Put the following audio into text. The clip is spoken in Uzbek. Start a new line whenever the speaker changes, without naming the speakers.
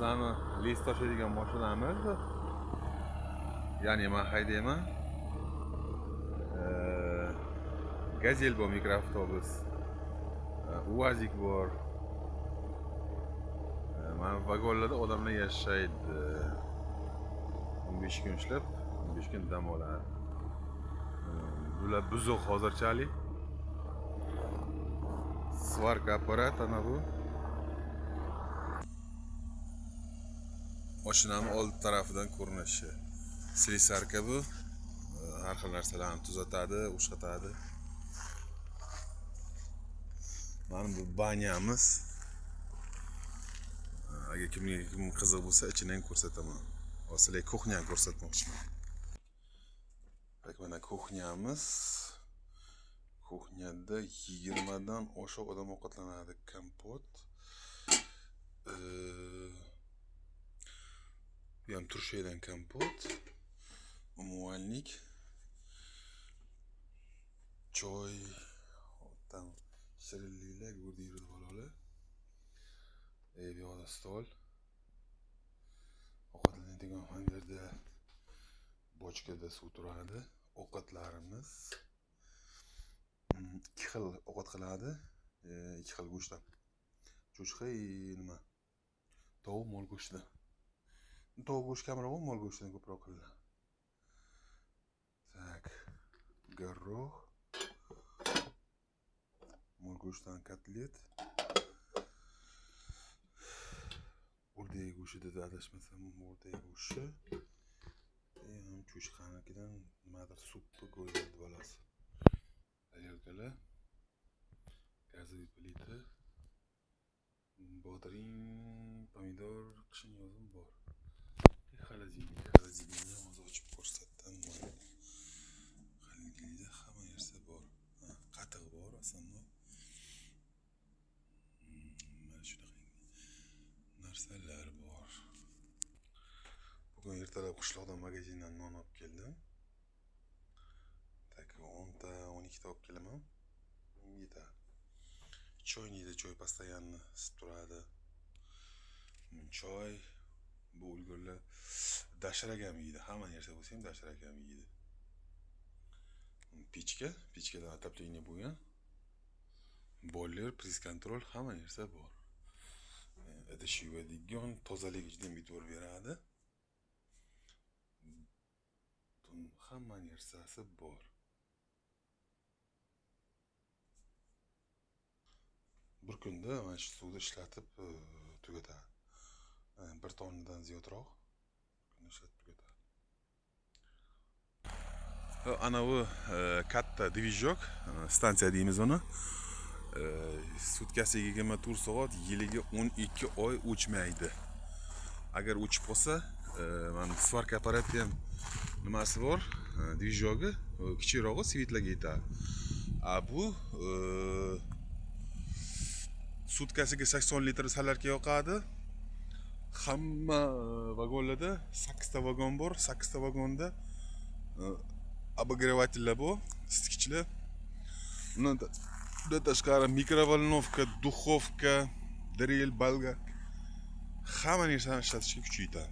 bizani les tashlaydigan mashinamiz. Ya'ni men haydayman. Gazel bor, mikroavtobus. Uazik bor. Mana vagonlarda odamlar yashaydi. 15 kun ishlab, 15 kun dam oladi. Bular buzuq hozirchalik. Svarka apparat ana bu. Mashinam old tarafidan ko'rinishi. Slesarka bu. Har xil narsalarni tuzatadi, ushlatadi. Mana bu banyamiz. Agar kimga qiziq bo'lsa, ichidan ko'rsataman. Sizlarga kuxnyani ko'rsatmoqchiman. Bak, mana kuxnyamiz. Kuxnyada 20 dan oshiq odam ovqatlanadi. Kompot. Bu ham turshaydan kompot. Umuvvalnik. Choy. Tam shirinliklar ko'rdinglar bolalar. Bu yoqda stol. Ovqatlanadigan ham yerda bochkada suv turadi. Ovqatlarimiz 2 xil ovqat qiladi. 2 xil go'shtdan. Cho'chqa nima? Tovuq mol go'shtidan. Tovuq go'shti kamroq, mol go'shtidan ko'proq qiladi. Tak. Горох. Mol go'shtidan kotlet. O'rdak go'shti deb adashmasam, o'rdak go'shti. Ham cho'chqanikidan nimadir suppi go'yildi bolasi. Tarelkalar. Gazovoy plita. Bodring, pomidor, qishin yozim bor. Xolodilnikni hozir ochib ko'rsatdim. Xolodilnikda hamma narsa bor. Qatiq bor, asosan. Mana shunaqa narsalar bor. Bugun ertalab qishloqdan magazindan non olib keldim. Tak 10 ta 12 ta olib kelaman. Yetadi. Choyniyda choy постоянно isib turadi. Choy bu ulgurlar dashrak ham yeydi. Hamma narsa bo'lsa ham dashrak ham yeydi. Pechkada отопление bo'lgan. Boiler, priz kontrol, hamma narsa bor. Idish yuvadigan, tozalik juda e'tibor beradi. Hamma narsasi bor. Bir kunda mana shu suvni ishlatib tugatadi. Bir tonnadan ziyodroq kunda ishlatib tugatadi. Ana bu katta dvijok, stansiya deymiz uni. Sutkasiga 24 soat, yiliga 12 oy o'chmaydi. Agar o'chib qolsa, mana svarka apparati ham nimasi bor, dvijogi kichikroqi svitlarga yetadi. Bu sutkasiga 80 litr salarka yoqadi. Hamma vagonlarda 8 ta vagon bor. 8 ta vagonda обогревательlar bor, isitgichlar. Undan tashqari mikrovolnovka, duxovka, drel, balga hamma narsani ishlatishga kuchi yetadi.